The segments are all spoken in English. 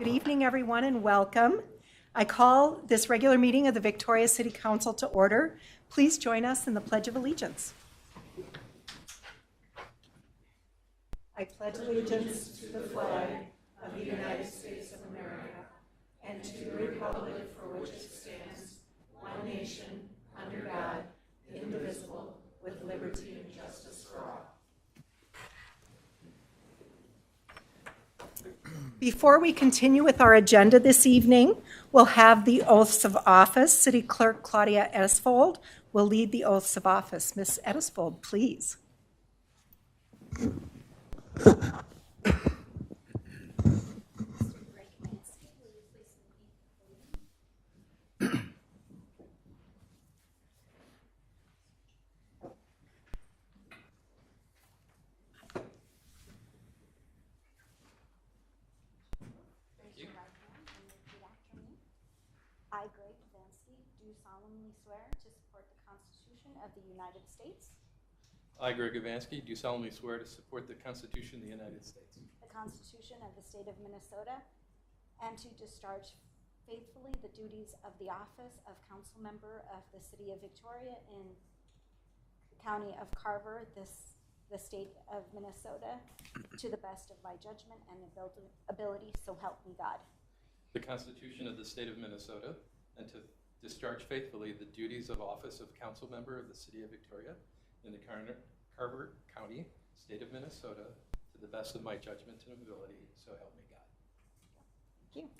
Good evening, everyone, and welcome. I call this regular meeting of the Victoria City Council to order. Please join us in the Pledge of Allegiance. I pledge allegiance to the flag of the United States of America and to the republic for which it stands, one nation, under God, indivisible, with liberty and justice for all. Before we continue with our agenda this evening, we'll have the oaths of office. City Clerk Claudia Edisfold will lead the oaths of office. Ms. Edisfold, please. I, Greg Vansky, do solemnly swear to support the Constitution of the United States, I, Greg Avansky, do solemnly swear to support the Constitution of the United States, the Constitution of the State of Minnesota, and to discharge faithfully the duties of the office of Council Member of the City of Victoria in the County of Carver, the State of Minnesota, to the best of my judgment and ability, so help me God. the Constitution of the State of Minnesota, and to discharge faithfully the duties of office of Council Member of the City of Victoria in the Carver County, State of Minnesota, to the best of my judgment and ability, so help me God. Thank you.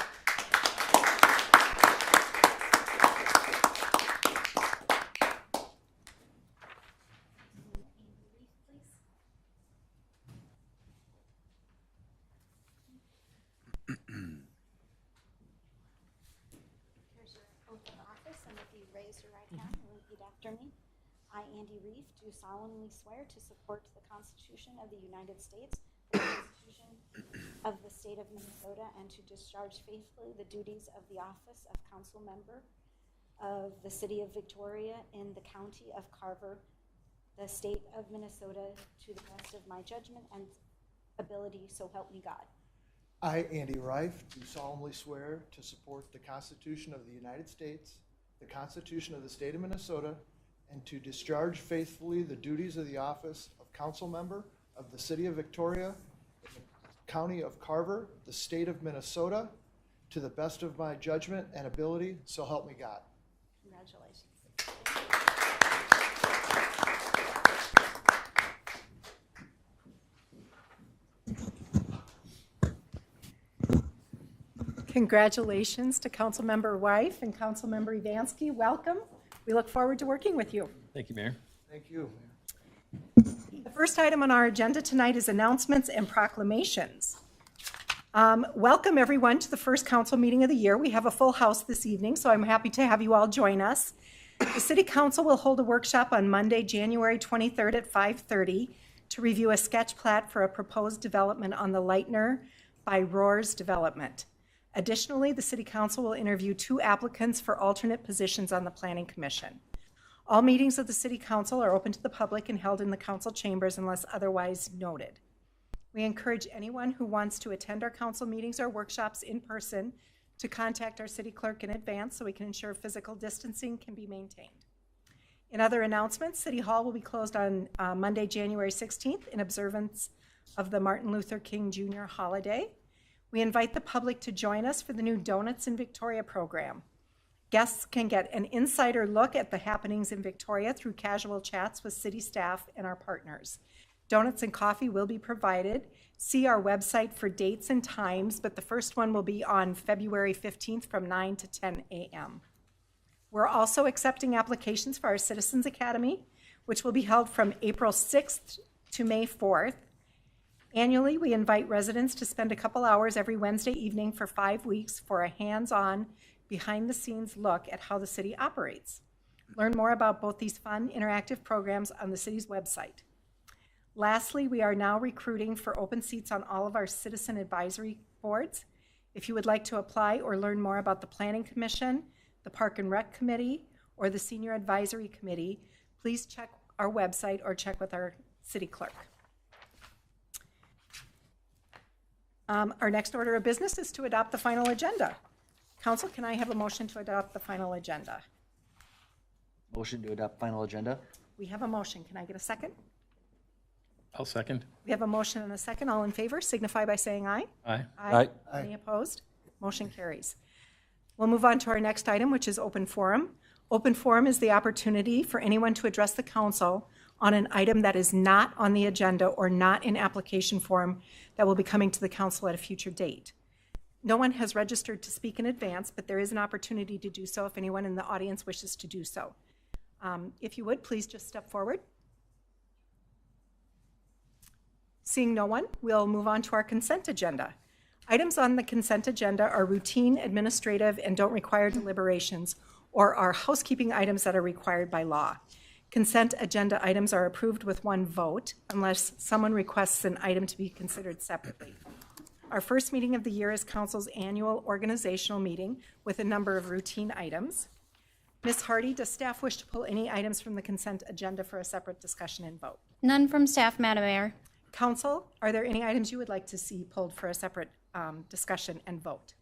Here's your oath of office, and if you raise your right hand and repeat after me. I, Andy Reef, do solemnly swear to support the Constitution of the United States, the Constitution of the State of Minnesota, and to discharge faithfully the duties of the office of Council Member of the City of Victoria in the County of Carver, the State of Minnesota, to the best of my judgment and ability, so help me God. I, Andy Reif, do solemnly swear to support the Constitution of the United States, the Constitution of the State of Minnesota, and to discharge faithfully the duties of the office of Council Member of the City of Victoria, in the County of Carver, the State of Minnesota, to the best of my judgment and ability, so help me God. Congratulations. Congratulations to Councilmember Reif and Councilmember Evansky. Welcome. We look forward to working with you. Thank you, Mayor. Thank you. The first item on our agenda tonight is announcements and proclamations. Welcome, everyone, to the first council meeting of the year. We have a full house this evening, so I'm happy to have you all join us. The City Council will hold a workshop on Monday, January 23rd at 5:30 to review a sketch plat for a proposed development on the Lightner by Roars development. Additionally, the City Council will interview 2 applicants for alternate positions on the Planning Commission. All meetings of the City Council are open to the public and held in the council chambers unless otherwise noted. We encourage anyone who wants to attend our council meetings or workshops in person to contact our city clerk in advance so we can ensure physical distancing can be maintained. In other announcements, City Hall will be closed on Monday, January 16th in observance of the Martin Luther King Jr. holiday. We invite the public to join us for the new Donuts in Victoria program. Guests can get an insider look at the happenings in Victoria through casual chats with city staff and our partners. Donuts and coffee will be provided. See our website for dates and times, but the first one will be on February 15th from 9 to 10 a.m. We're also accepting applications for our Citizens Academy, which will be held from April 6th to May 4th. Annually, we invite residents to spend a couple hours every Wednesday evening for 5 weeks for a hands-on, behind-the-scenes look at how the city operates. Learn more about both these fun, interactive programs on the city's website. Lastly, we are now recruiting for open seats on all of our citizen advisory boards. If you would like to apply or learn more about the Planning Commission, the Park and Rec Committee, or the Senior Advisory Committee, please check our website or check with our city clerk. Our next order of business is to adopt the final agenda. Council, can I have a motion to adopt the final agenda? Motion to adopt final agenda? We have a motion. Can I get a second? I'll second. We have a motion and a second. All in favor signify by saying aye. Aye. Aye. Any opposed? Motion carries. We'll move on to our next item, which is open forum. Open forum is the opportunity for anyone to address the council on an item that is not on the agenda or not in application form that will be coming to the council at a future date. No one has registered to speak in advance, but there is an opportunity to do so if anyone in the audience wishes to do so. If you would, please just step forward. Seeing no one, we'll move on to our consent agenda. Items on the consent agenda are routine, administrative, and don't require deliberations, or are housekeeping items that are required by law. Consent agenda items are approved with one vote unless someone requests an item to be considered separately. Our first meeting of the year is council's annual organizational meeting with a number of routine items. Ms. Hardy, does staff wish to pull any items from the consent agenda for a separate discussion and vote? None from staff, Madam Mayor. Council, are there any items you would like to see pulled for a separate discussion and vote?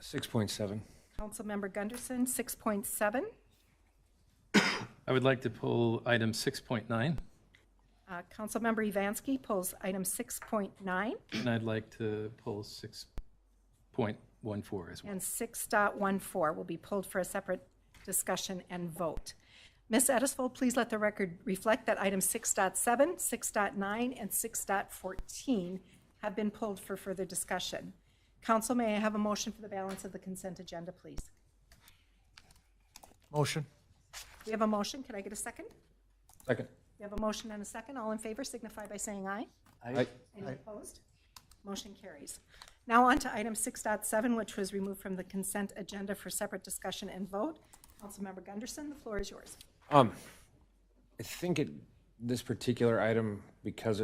6.7. Councilmember Gunderson, 6.7. I would like to pull item 6.9, Councilmember Evansky pulls item 6.9 and I'd like to pull 6.14 as well. and 6.14 will be pulled for a separate discussion and vote. Ms. Edisfold, please let the record reflect that items 6.7, 6.9, and 6.14 have been pulled for further discussion. Council, may I have a motion for the balance of the consent agenda, please? Motion. We have a motion. Can I get a second? Second. We have a motion and a second. All in favor signify by saying aye. Aye. Any opposed? Motion carries. Now on to item 6.7, which was removed from the consent agenda for separate discussion and vote. Councilmember Gunderson, the floor is yours. I think this particular item, because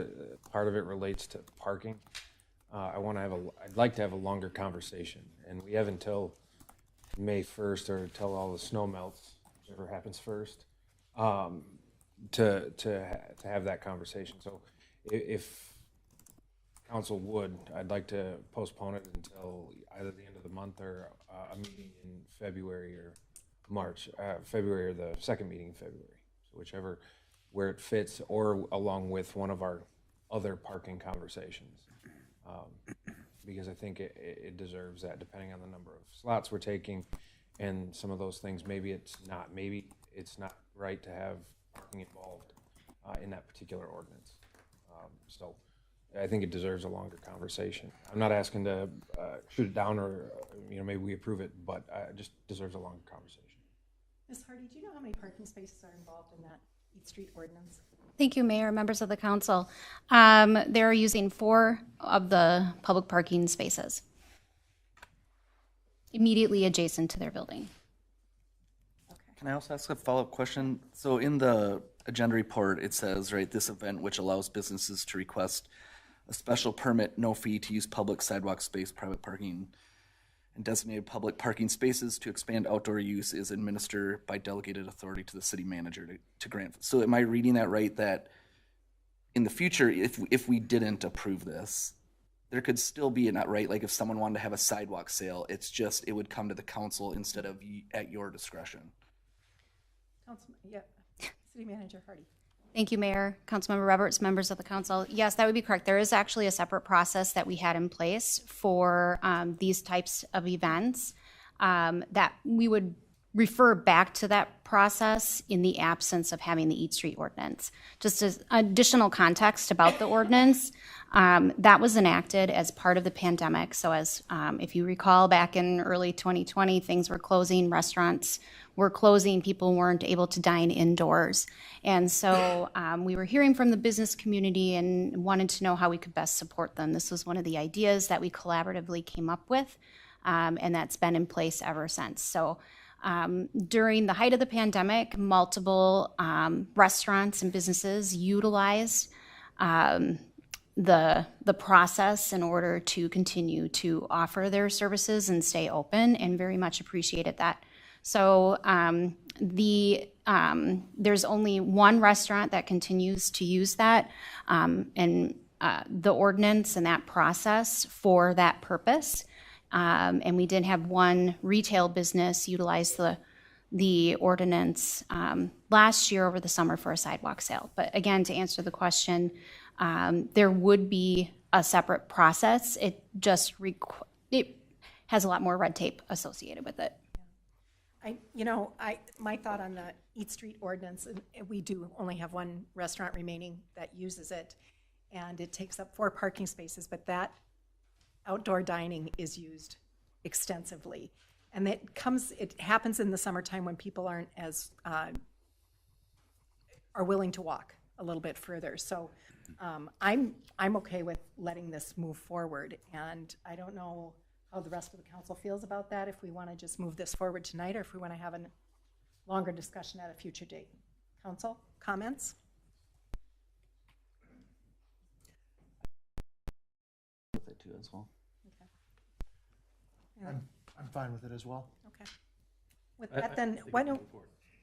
part of it relates to parking, I'd like to have a longer conversation, and we have until May 1st or until all the snow melts, whichever happens first, to have that conversation. So if council would, I'd like to postpone it until either the end of the month or a meeting in February or March, February or the second meeting in February. So whichever, where it fits, or along with one of our other parking conversations. Because I think it deserves that, depending on the number of slots we're taking and some of those things. Maybe it's not right to have parking involved in that particular ordinance. So I think it deserves a longer conversation. I'm not asking to shoot it down or maybe we approve it, but it just deserves a longer conversation. Ms. Hardy, do you know how many parking spaces are involved in that East Street ordinance? Thank you, Mayor, members of the council. They're using 4 of the public parking spaces immediately adjacent to their building. Can I also ask a follow-up question? So in the agenda report, it says, right, this event which allows businesses to request a special permit, no fee to use public sidewalk space, private parking, and designated public parking spaces to expand outdoor use is administered by delegated authority to the city manager to grant. So am I reading that right, that in the future, if we didn't approve this, there could still be right? Like if someone wanted to have a sidewalk sale, it would come to the council instead of at your discretion. City Manager Hardy. Thank you, Mayor, Councilmember Roberts, members of the council. Yes, that would be correct. There is actually a separate process that we had in place for these types of events that we would refer back to that process in the absence of having the Eat Street ordinance. Just as additional context about the ordinance, that was enacted as part of the pandemic. So as if you recall, back in early 2020, things were closing, restaurants were closing, people weren't able to dine indoors. And so we were hearing from the business community and wanted to know how we could best support them. This was one of the ideas that we collaboratively came up with, and that's been in place ever since. So during the height of the pandemic, multiple restaurants and businesses utilized the process in order to continue to offer their services and stay open, and very much appreciated that. So there's only one restaurant that continues to use that, and the ordinance and that process for that purpose. And we did have one retail business utilize the ordinance last year over the summer for a sidewalk sale. But again, to answer the question, there would be a separate process. It just it has a lot more red tape associated with it. My thought on the Eat Street ordinance, and we do only have one restaurant remaining that uses it, and it takes up 4 parking spaces, but that outdoor dining is used extensively. And it happens in the summertime when people aren't as, are willing to walk a little bit further. So I'm okay with letting this move forward, and I don't know how the rest of the council feels about that, if we want to just move this forward tonight, or if we want to have a longer discussion at a future date. Council, comments? With it too as well. Okay. I'm fine with it as well. Okay. With that, then,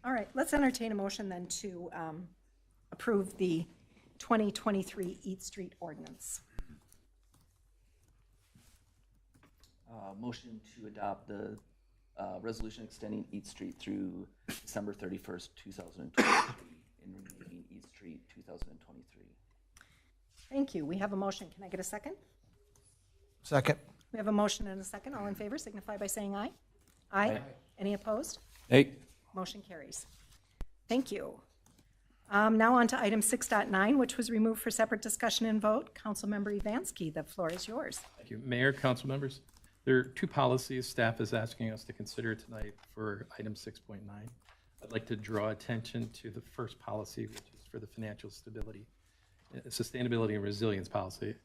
all right, let's entertain a motion then to approve the 2023 Eat Street ordinance. Motion to adopt the resolution extending Eat Street through December 31st, 2023, and renaming Eat Street 2023. Thank you. We have a motion. Can I get a second? Second. We have a motion and a second. All in favor signify by saying aye. Aye. Any opposed? Hey. Motion carries. Thank you. Now on to item 6.9, which was removed for separate discussion and vote. Councilmember Evansky, the floor is yours. Thank you. Mayor, council members, there are 2 policies staff is asking us to consider tonight for item 6.9. I'd like to draw attention to the first policy, which is for the financial stability, sustainability and resilience policy.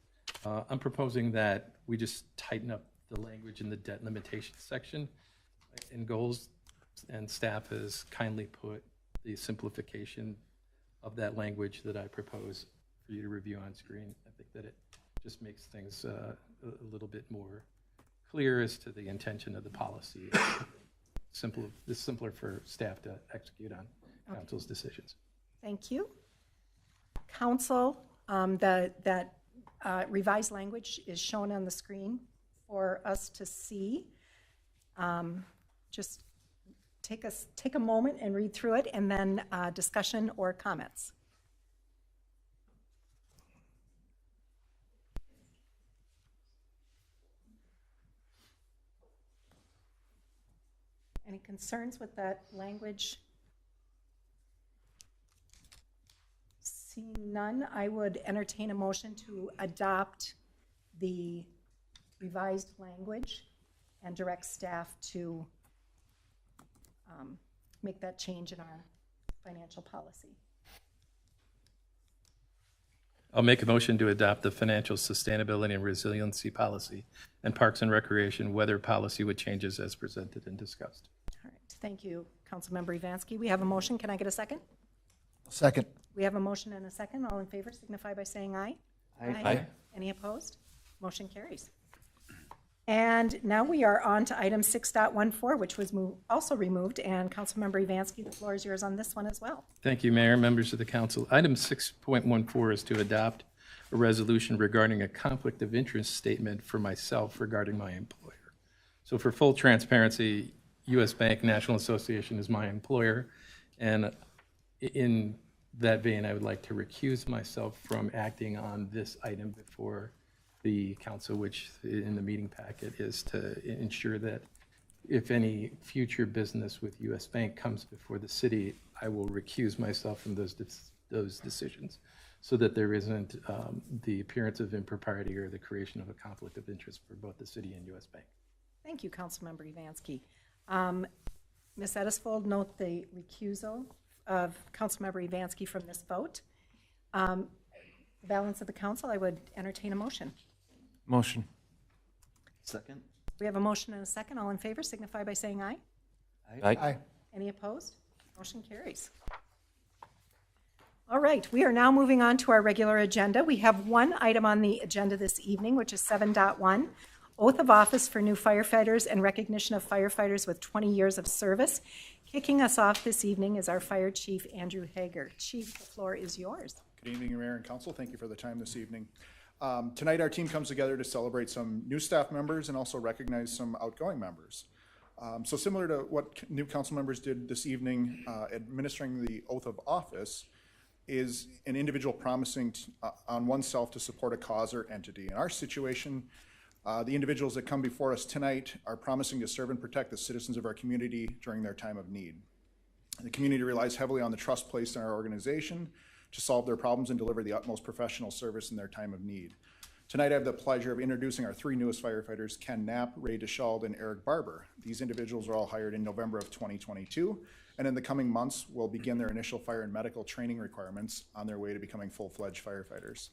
I'm proposing that we just tighten up the language in the debt limitation section in goals, and staff has kindly put the simplification of that language that I propose for you to review on screen. I think that it just makes things a little bit more clear as to the intention of the policy. It's simpler for staff to execute on council's decisions. Thank you. Council, that revised language is shown on the screen for us to see. Just take a moment and read through it, and then discussion or comments. Any concerns with that language? Seeing none, I would entertain a motion to adopt the revised language and direct staff to make that change in our financial policy. I'll make a motion to adopt the financial sustainability and resiliency policy and Parks and Recreation weather policy with changes as presented and discussed. All right, thank you, Councilmember Evansky. We have a motion. Can I get a second? Second. We have a motion and a second. All in favor signify by saying aye. Aye. Any opposed? Motion carries. And now we are on to item 6.14, which was also removed. And Councilmember Evansky, the floor is yours on this one as well. Thank you, Mayor, members of the council. Item 6.14 is to adopt a resolution regarding a conflict of interest statement for myself regarding my employer. So for full transparency, U.S. Bank National Association is my employer. And in that vein, I would like to recuse myself from acting on this item before the council, which in the meeting packet is to ensure that if any future business with U.S. Bank comes before the city, I will recuse myself from those decisions so that there isn't the appearance of impropriety or the creation of a conflict of interest for both the city and U.S. Bank. Thank you, Councilmember Evansky. Ms. Edisfold, note the recusal of Councilmember Evansky from this vote. The balance of the council, I would entertain a motion. Motion. Second. We have a motion and a second. All in favor signify by saying aye. Aye. Any opposed? Motion carries. All right, we are now moving on to our regular agenda. We have one item on the agenda this evening, which is 7.1, Oath of Office for New Firefighters and Recognition of Firefighters with 20 Years of Service. Kicking us off this evening is our Fire Chief, Andrew Hager. Chief, the floor is yours. Good evening, Mayor and Council. Thank you for the time this evening. Tonight, our team comes together to celebrate some new staff members and also recognize some outgoing members. So similar to what new council members did this evening, administering the oath of office is an individual promising on oneself to support a cause or entity. In our situation, the individuals that come before us tonight are promising to serve and protect the citizens of our community during their time of need. The community relies heavily on the trust placed in our organization to solve their problems and deliver the utmost professional service in their time of need. Tonight, I have the pleasure of introducing our three newest firefighters, Ken Knapp, Ray DeSchald, and Eric Barber. These individuals were all hired in November of 2022, and in the coming months will begin their initial fire and medical training requirements on their way to becoming full-fledged firefighters.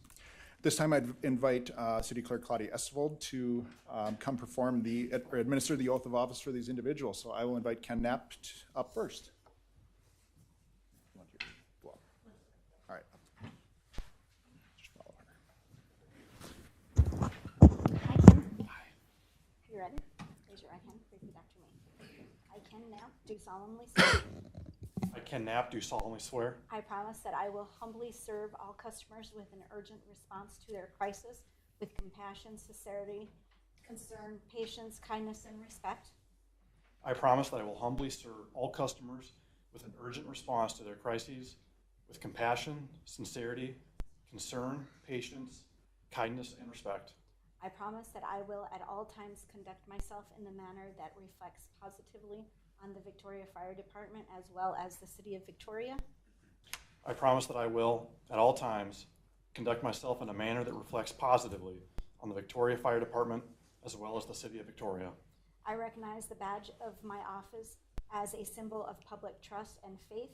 This time, I'd invite City Clerk Claudia Estevald to come perform or administer the oath of office for these individuals. So I will invite Ken Knapp up first. All right. Just follow her. Hi, Ken. You ready? Raise your right hand. Repeat after me. I, Ken Knapp, do solemnly swear. I, Ken Knapp, do solemnly swear. I promise that I will humbly serve all customers with an urgent response to their crisis with compassion, sincerity, concern, patience, kindness, and respect. I promise that I will humbly serve all customers with an urgent response to their crises with compassion, sincerity, concern, patience, kindness, and respect. I promise that I will at all times conduct myself in the manner that reflects positively on the Victoria Fire Department as well as the City of Victoria. I promise that I will at all times conduct myself in a manner that reflects positively on the Victoria Fire Department as well as the City of Victoria. I recognize the badge of my office as a symbol of public trust and faith.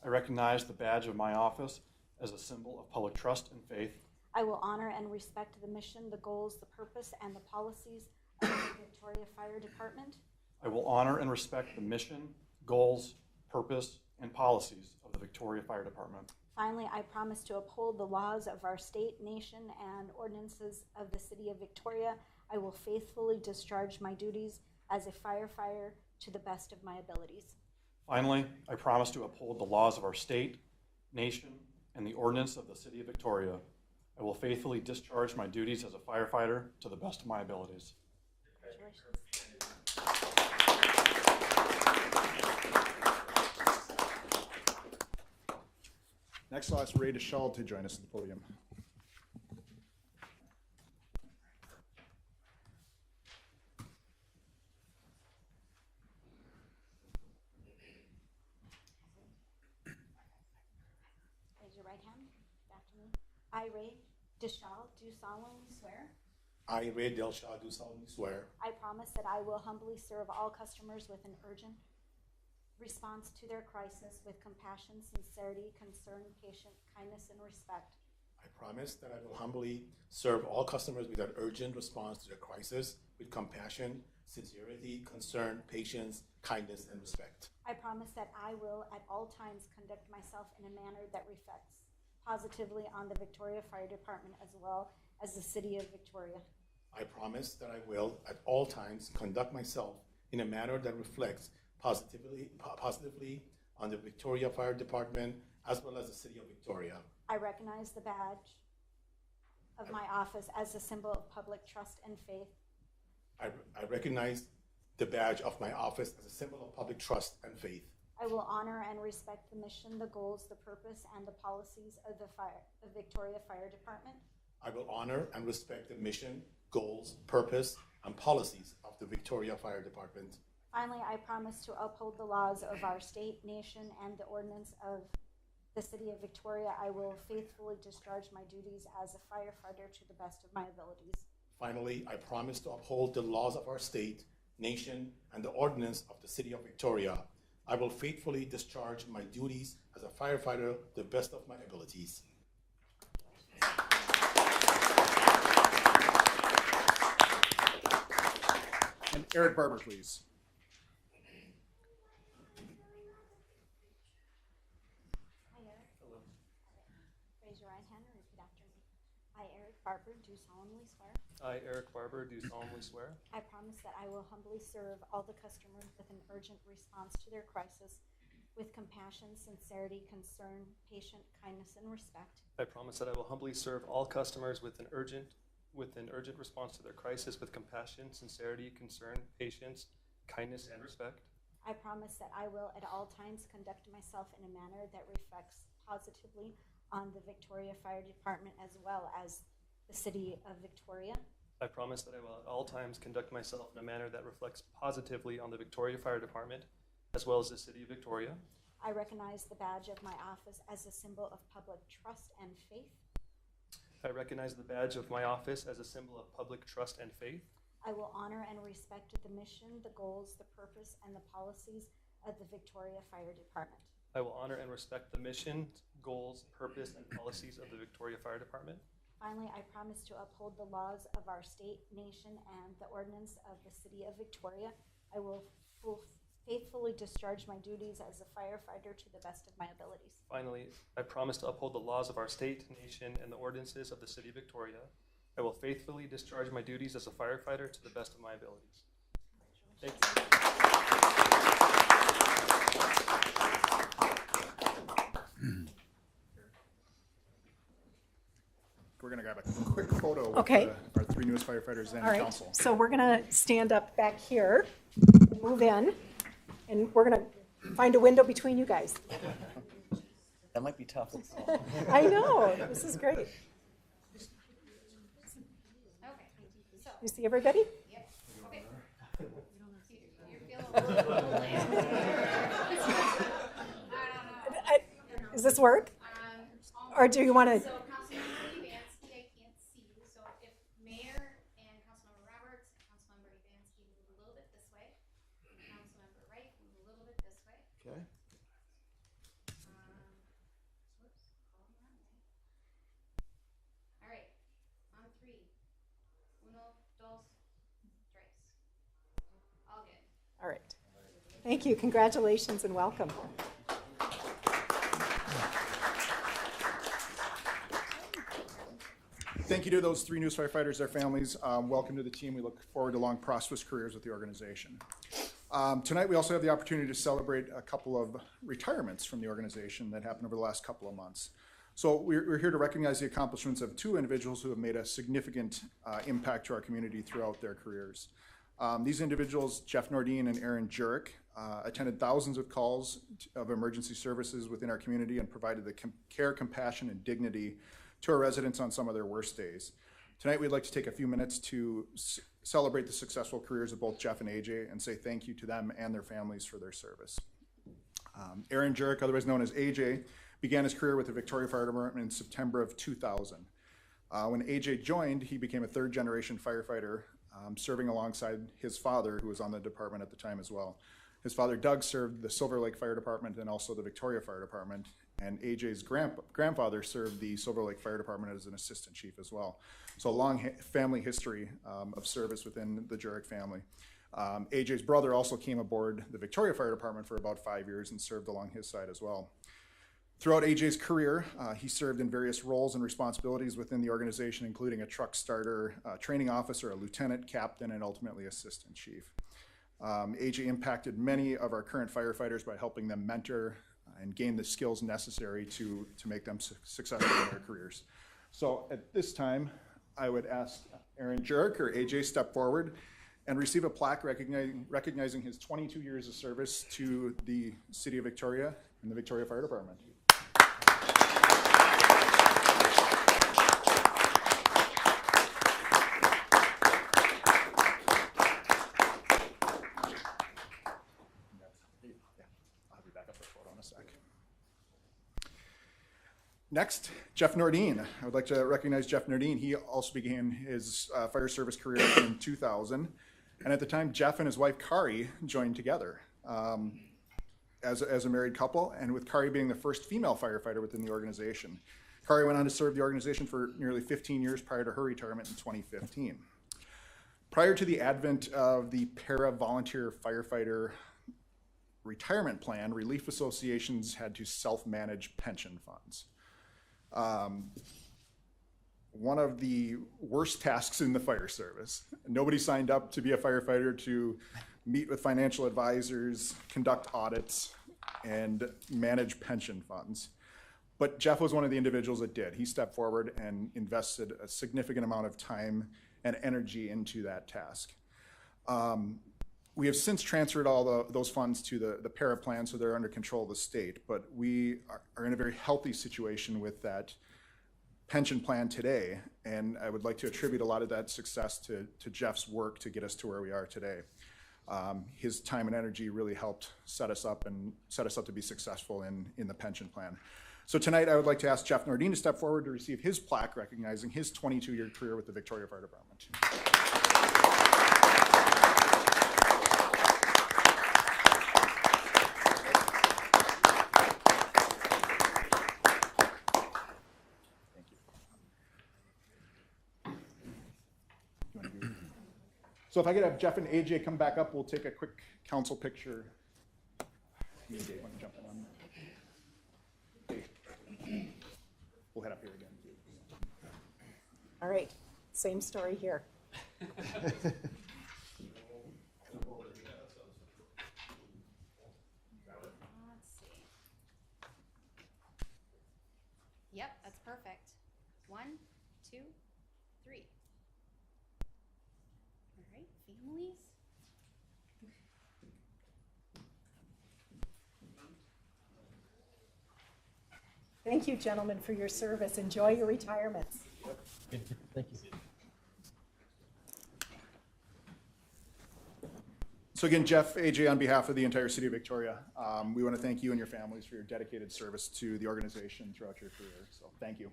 I recognize the badge of my office as a symbol of public trust and faith. I will honor and respect the mission, the goals, the purpose, and the policies of the Victoria Fire Department. I will honor and respect the mission, goals, purpose, and policies of the Victoria Fire Department. Finally, I promise to uphold the laws of our state, nation, and ordinances of the City of Victoria. I will faithfully discharge my duties as a firefighter to the best of my abilities. Finally, I promise to uphold the laws of our state, nation, and the ordinance of the City of Victoria. I will faithfully discharge my duties as a firefighter to the best of my abilities. Next, I'll ask Ray DeSchald to join us at the podium. Raise your right hand after me. I, Ray DeSchald, do solemnly swear. I, Ray DeSchald, do solemnly swear. I promise that I will humbly serve all customers with an urgent response to their crisis with compassion, sincerity, concern, patience, kindness, and respect. I promise that I will humbly serve all customers with an urgent response to their crisis with compassion, sincerity, concern, patience, kindness, and respect. I promise that I will at all times conduct myself in a manner that reflects positively on the Victoria Fire Department as well as the City of Victoria. I promise that I will at all times conduct myself in a manner that reflects positively on the Victoria Fire Department as well as the City of Victoria. I recognize the badge of my office as a symbol of public trust and faith. I recognize the badge of my office as a symbol of public trust and faith. I will honor and respect the mission, the goals, the purpose, and the policies of the Victoria Fire Department. I will honor and respect the mission, goals, purpose, and policies of the Victoria Fire Department. Finally, I promise to uphold the laws of our state, nation, and the ordinance of the City of Victoria. I will faithfully discharge my duties as a firefighter to the best of my abilities. Finally, I promise to uphold the laws of our state, nation, and the ordinance of the City of Victoria. I will faithfully discharge my duties as a firefighter to the best of my abilities. And Eric Barber, please. Hi, Eric. Hello. Raise your right hand and repeat after me. I, Eric Barber, do solemnly swear. I, Eric Barber, do solemnly swear. I promise that I will humbly serve all the customers with an urgent response to their crisis with compassion, sincerity, concern, patience, kindness, and respect. I promise that I will humbly serve all customers with an urgent response to their crisis with compassion, sincerity, concern, patience, kindness, and respect. I promise that I will at all times conduct myself in a manner that reflects positively on the Victoria Fire Department as well as the City of Victoria. I promise that I will at all times conduct myself in a manner that reflects positively on the Victoria Fire Department as well as the City of Victoria. I recognize the badge of my office as a symbol of public trust and faith. I recognize the badge of my office as a symbol of public trust and faith. I will honor and respect the mission, the goals, the purpose, and the policies of the Victoria Fire Department. I will honor and respect the mission, goals, purpose, and policies of the Victoria Fire Department. Finally, I promise to uphold the laws of our state, nation, and the ordinance of the City of Victoria. I will faithfully discharge my duties as a firefighter to the best of my abilities. Finally, I promise to uphold the laws of our state, nation, and the ordinances of the City of Victoria. I will faithfully discharge my duties as a firefighter to the best of my abilities. Thank you. We're going to grab a quick photo with Okay. our three newest firefighters and All right, council. so we're going to stand up back here, move in, and we're going to find a window between you guys. That might be tough. I know, this is great. You see everybody? Does this work? Or do you want to? So Councilmember Evansky, I can't see you, so if Mayor and Councilmember Roberts, Councilmember Evansky move a little bit this way, and Councilmember Wright move a little bit this way. Okay. All right, on three. Uno, dos, tres. All good. All right. Thank you, congratulations and welcome. Thank you to those three newest firefighters, their families. Welcome to the team. We look forward to long, prosperous careers with the organization. Tonight, we also have the opportunity to celebrate a couple of retirements from the organization that happened over the last couple of months. So we're here to recognize the accomplishments of two individuals who have made a significant impact to our community throughout their careers. These individuals, Jeff Nordine and Aaron Jurek, attended thousands of calls of emergency services within our community and provided the care, compassion, and dignity to our residents on some of their worst days. Tonight, we'd like to take a few minutes to celebrate the successful careers of both Jeff and AJ and say thank you to them and their families for their service. Aaron Jurek, otherwise known as AJ, began his career with the Victoria Fire Department in September of 2000. When AJ joined, he became a third-generation firefighter, serving alongside his father, who was on the department at the time as well. His father, Doug, served the Silver Lake Fire Department and also the Victoria Fire Department, and AJ's grandfather served the Silver Lake Fire Department as an assistant chief as well. So a long family history of service within the Jurek family. AJ's brother also came aboard the Victoria Fire Department for about 5 years and served along his side as well. Throughout AJ's career, he served in various roles and responsibilities within the organization, including a truck starter, training officer, a lieutenant, captain, and ultimately assistant chief. AJ impacted many of our current firefighters by helping them mentor and gain the skills necessary to make them successful in their careers. So at this time, I would ask Aaron Jurek or AJ step forward and receive a plaque recognizing his 22 years of service to the City of Victoria and the Victoria Fire Department. Next, Jeff Nordine. I would like to recognize Jeff Nordine. He also began his fire service career in 2000. And at the time, Jeff and his wife, Kari, joined together as a married couple, and with Kari being the first female firefighter within the organization. Kari went on to serve the organization for nearly 15 years prior to her retirement in 2015. Prior to the advent of the para-volunteer firefighter retirement plan, relief associations had to self-manage pension funds. One of the worst tasks in the fire service. Nobody signed up to be a firefighter to meet with financial advisors, conduct audits, and manage pension funds. But Jeff was one of the individuals that did. He stepped forward and invested a significant amount of time and energy into that task. We have since transferred all those funds to the para plan, so they're under control of the state. But we are in a very healthy situation with that pension plan today, and I would like to attribute a lot of that success to Jeff's work to get us to where we are today. His time and energy really helped set us up to be successful in the pension plan. So tonight I would like to ask Jeff Nordin to step forward to receive his plaque recognizing his 22-year career with the Victoria Fire Department. So if I could have Jeff and AJ come back up, we'll take a quick council picture. Me and Dave want to jump on. Dave. We'll head up here again. All right, same story here. Let's see. Yep, that's perfect. 1, 2, 3. All right, families. Thank you, gentlemen, for your service. Enjoy your retirements. Thank you. So again, Jeff, AJ, on behalf of the entire city of Victoria, we want to thank you and your families for your dedicated service to the organization throughout your career. So thank you.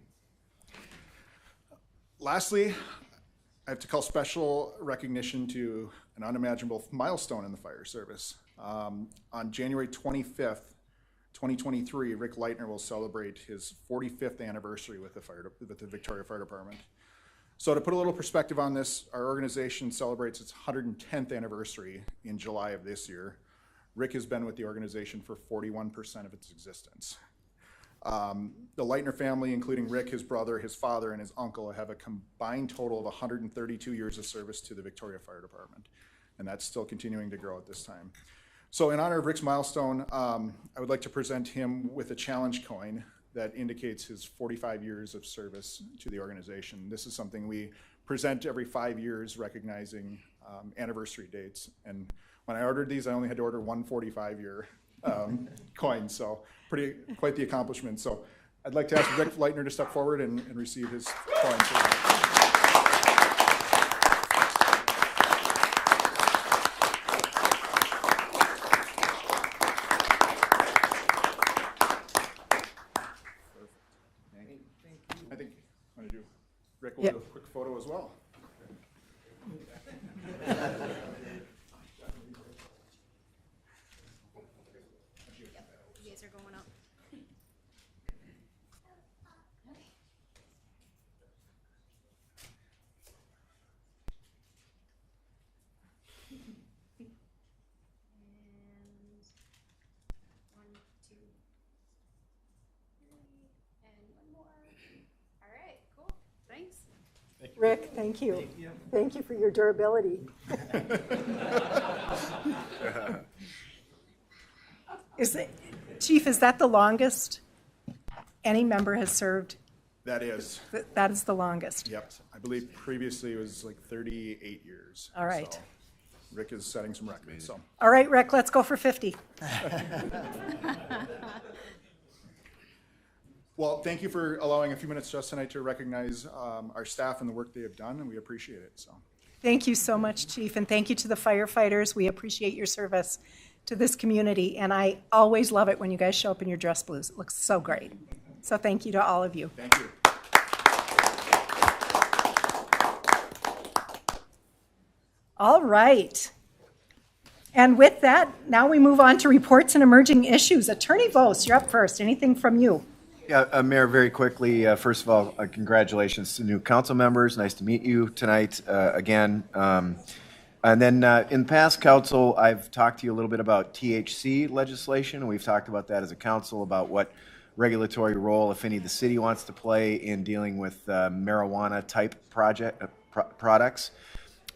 Lastly, I have to call special recognition to an unimaginable milestone in the fire service. On January 25th, 2023, Rick Leitner will celebrate his 45th anniversary with the Victoria Fire Department. So to put a little perspective on this, our organization celebrates its 110th anniversary in July of this year. Rick has been with the organization for 41% of its existence. The Leitner family, including Rick, his brother, his father, and his uncle, have a combined total of 132 years of service to the Victoria Fire Department, and that's still continuing to grow at this time. So in honor of Rick's milestone, I would like to present him with a challenge coin that indicates his 45 years of service to the organization. This is something we present every 5 years, recognizing anniversary dates. And when I ordered these, I only had to order one 45-year coin, so quite the accomplishment. So I'd like to ask Rick Leitner to step forward and receive his coin. Rick will do a quick photo as well. Yep, you guys are going up. And 1, 2, 3, and one more. All right, cool. Thanks. Rick, thank you. Thank you for your durability. Chief, is that the longest any member has served? That is. That is the longest. Yep. I believe previously it was like 38 years. All right. So Rick is setting some records. So. All right, Rick, let's go for 50. Well, thank you for allowing a few minutes just tonight to recognize our staff and the work they have done, and we appreciate it. So, thank you so much, Chief, and thank you to the firefighters. We appreciate your service to this community, and I always love it when you guys show up in your dress blues. It looks so great. So thank you to all of you. Thank you. All right. And with that, now we move on to reports and emerging issues. Attorney Vos, you're up first. Anything from you? Yeah, Mayor, very quickly, first of all, congratulations to new council members. Nice to meet you tonight again. And then in past council, I've talked to you a little bit about THC legislation. We've talked about that as a council, about what regulatory role, if any, the city wants to play in dealing with marijuana type products.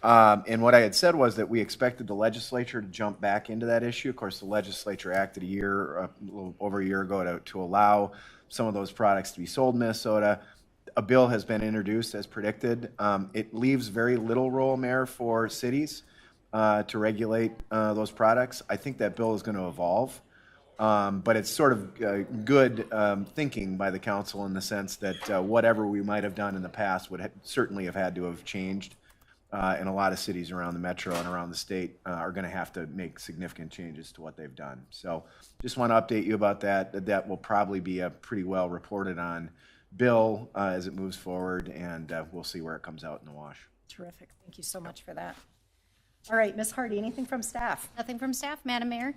And what I had said was that we expected the legislature to jump back into that issue. Of course, the legislature acted a little over a year ago to allow some of those products to be sold in Minnesota. A bill has been introduced as predicted. It leaves very little role, Mayor, for cities to regulate those products. I think that bill is going to evolve. But it's sort of good thinking by the council in the sense that whatever we might have done in the past would certainly have had to have changed. And a lot of cities around the metro and around the state are going to have to make significant changes to what they've done. So just want to update you about that. That will probably be a pretty well reported on bill as it moves forward, and we'll see where it comes out in the wash. Terrific. Thank you so much for that. All right, Ms. Hardy, anything from staff? Nothing from staff, Madam Mayor.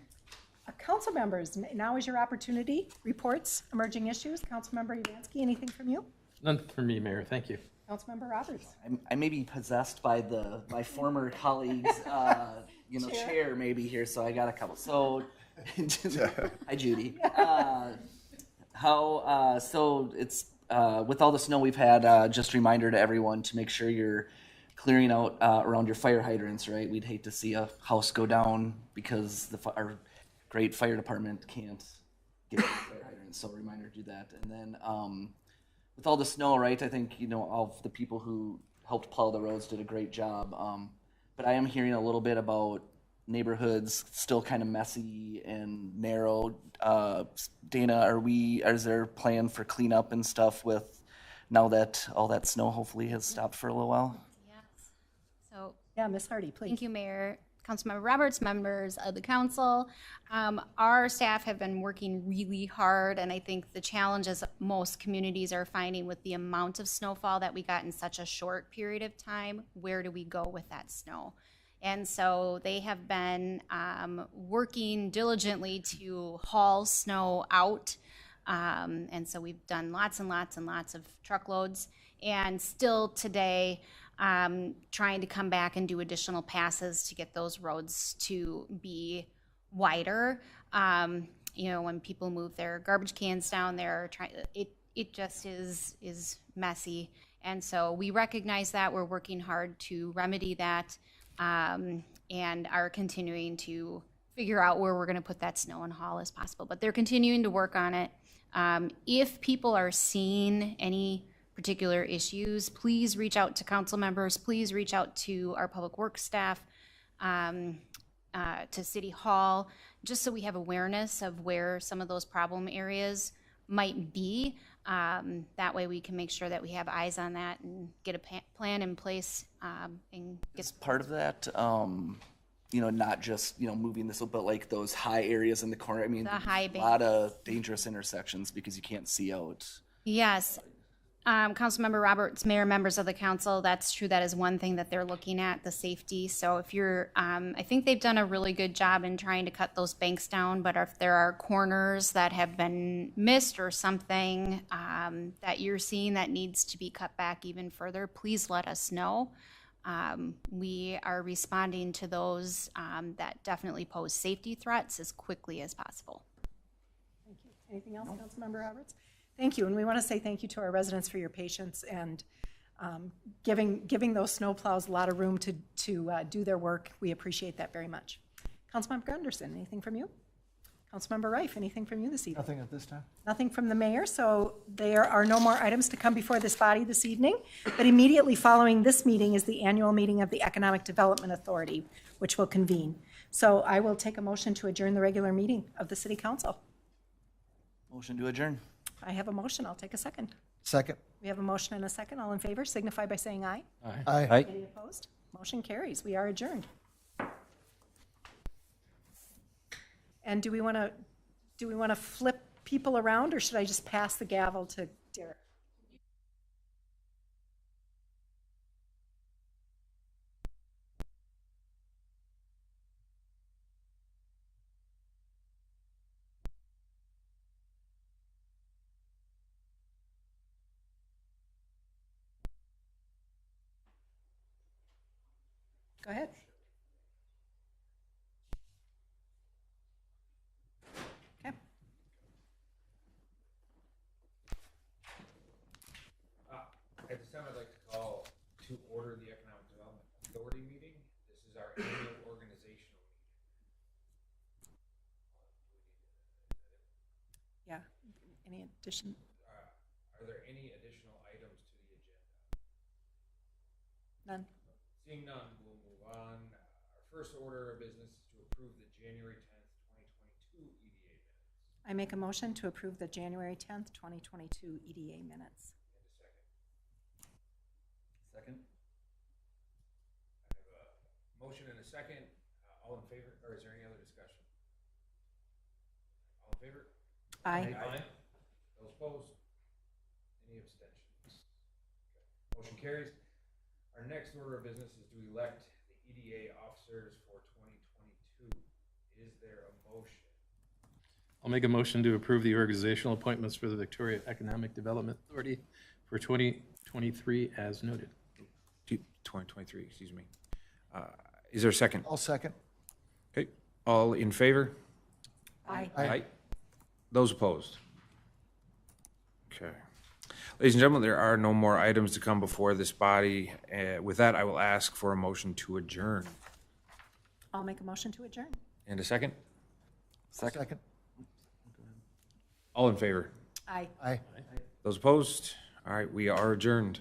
Council members, now is your opportunity. Reports, emerging issues. Councilmember Evansky, anything from you? None from me, Mayor. Thank you. Councilmember Roberts. I may be possessed by my former colleague's, chair maybe here, so I got a couple. So, hi Judy. So it's with all the snow we've had. Just a reminder to everyone to make sure you're clearing out around your fire hydrants. Right, we'd hate to see a house go down because our great fire department can't get fire hydrants. So, reminder to do that, and then. With all the snow, right, I think, all of the people who helped plow the roads did a great job. But I am hearing a little bit about neighborhoods still kind of messy and narrow. Dana, is there a plan for cleanup and stuff with now that all that snow hopefully has stopped for a little while? Yes. So, yeah, Ms. Hardy, please. Thank you, Mayor. Councilmember Roberts, members of the council. Our staff have been working really hard, and I think the challenges most communities are finding with the amount of snowfall that we got in such a short period of time, where do we go with that snow? And so they have been working diligently to haul snow out. And so we've done lots and lots and lots of truckloads. And still today, trying to come back and do additional passes to get those roads to be wider. When people move their garbage cans down there, it just is messy. And so we recognize that. We're working hard to remedy that, and are continuing to figure out where we're going to put that snow and haul as possible. But they're continuing to work on it. If people are seeing any particular issues, please reach out to council members, please reach out to our public works staff, to City Hall, just so we have awareness of where some of those problem areas might be. That way we can make sure that we have eyes on that and get a plan in place. And Is part of that, not just, moving this, but like those high areas in the corner. I mean, the high a lot of dangerous intersections because you can't see out. Yes. Councilmember Roberts, Mayor, members of the council, that's true. That is one thing that they're looking at, the safety. So if you're, I think they've done a really good job in trying to cut those banks down, but if there are corners that have been missed or something that you're seeing that needs to be cut back even further, please let us know. We are responding to those that definitely pose safety threats as quickly as possible. Thank you. Anything else, Councilmember Roberts? Thank you, and we want to say thank you to our residents for your patience and giving those snow plows a lot of room to do their work. We appreciate that very much. Councilmember Gunderson, anything from you? Councilmember Reif, anything from you this evening? Nothing at this time. Nothing from the mayor, so there are no more items to come before this body this evening. But immediately following this meeting is the annual meeting of the Economic Development Authority, which will convene. So I will take a motion to adjourn the regular meeting of the City Council. Motion to adjourn. I have a motion. I'll take a second. Second. We have a motion and a second. All in favor signify by saying aye. Aye. Aye. Any opposed? Motion carries. We are adjourned. And do we want to flip people around, or should I just pass the gavel to Derek? Go ahead. Okay. At this time, I'd like to call to order the Economic Development Authority meeting. annual organizational Yeah, any addition? Are there any additional items to the agenda? None. Seeing none, we'll move on. Our first order of business is to approve the January 10th, 2022 EDA minutes. I make a motion to approve the January 10th, 2022 EDA minutes. And a second. Second? I have a motion and a second. All in favor, or is there any other discussion? All in favor? Aye. Those opposed? Any abstentions? Okay. Motion carries. Our next order of business is to elect the EDA officers for 2022. Is there a motion? I'll make a motion to approve the organizational appointments for the Victoria Economic Development Authority for 2023 as noted. 2023, excuse me. Is there a second? I'll second. Okay, all in favor? Aye. Those opposed? Okay. Ladies and gentlemen, there are no more items to come before this body. With that, I will ask for a motion to adjourn. I'll make a motion to adjourn. And a second? Second. All in favor? Aye. Aye. Those opposed? All right, we are adjourned.